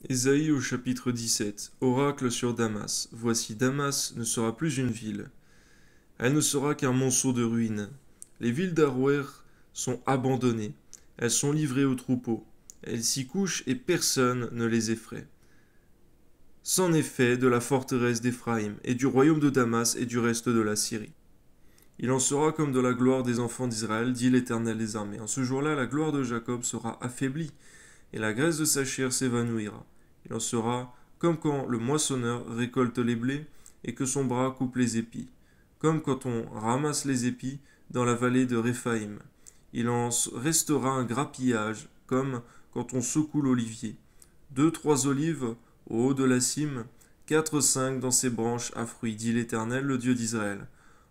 Ésaïe au chapitre 17. Oracle sur Damas. Voici, Damas ne sera plus une ville. Elle ne sera qu'un monceau de ruines. Les villes d'Aroër sont abandonnées. Elles sont livrées aux troupeaux. Elles s'y couchent et personne ne les effraie. C'en est fait de la forteresse d'Éphraïm et du royaume de Damas et du reste de la Syrie. Il en sera comme de la gloire des enfants d'Israël, dit l'Éternel des armées. En ce jour-là, la gloire de Jacob sera affaiblie, et la graisse de sa chair s'évanouira. Il en sera comme quand le moissonneur récolte les blés et que son bras coupe les épis, comme quand on ramasse les épis dans la vallée de Réphaïm. Il en restera un grappillage, comme quand on secoue l'olivier. 2, 3 olives au haut de la cime, 4, 5 dans ses branches à fruits, dit l'Éternel, le Dieu d'Israël.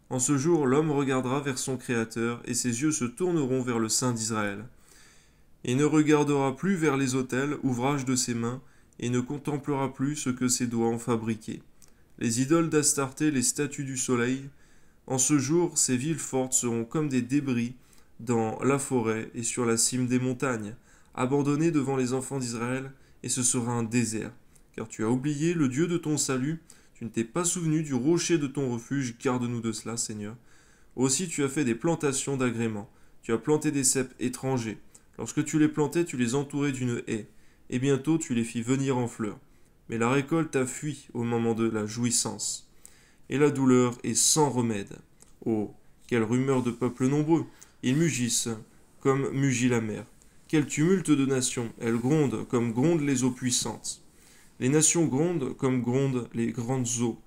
En ce jour, l'homme regardera vers son Créateur, et ses yeux se tourneront vers le Saint d'Israël. Et ne regardera plus vers les autels, ouvrage de ses mains, et ne contemplera plus ce que ses doigts ont fabriqué. Les idoles d'Astarté, les statues du soleil. En ce jour, ces villes fortes seront comme des débris dans la forêt et sur la cime des montagnes, abandonnées devant les enfants d'Israël, et ce sera un désert. Car tu as oublié le Dieu de ton salut, tu ne t'es pas souvenu du rocher de ton refuge, garde-nous de cela, Seigneur. Aussi tu as fait des plantations d'agréments, tu as planté des cèpes étrangers. Lorsque tu les plantais, tu les entourais d'une haie, et bientôt tu les fis venir en fleurs. Mais la récolte a fui au moment de la jouissance, et la douleur est sans remède. Oh, quelle rumeur de peuples nombreux! Ils mugissent comme mugit la mer. Quel tumulte de nations! Elles grondent comme grondent les eaux puissantes. Les nations grondent comme grondent les grandes eaux.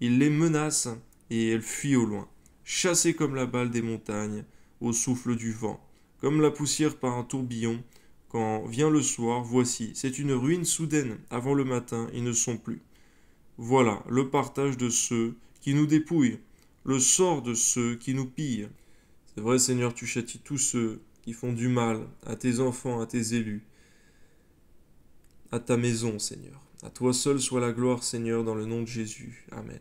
Ils les menacent et elles fuient au loin, chassées comme la balle des montagnes au souffle du vent, comme la poussière par un tourbillon. Quand vient le soir, voici, c'est une ruine soudaine. Avant le matin, ils ne sont plus. Voilà le partage de ceux qui nous dépouillent, le sort de ceux qui nous pillent. C'est vrai, Seigneur, tu châties tous ceux qui font du mal à tes enfants, à tes élus, à ta maison, Seigneur. À toi seul soit la gloire, Seigneur, dans le nom de Jésus. Amen.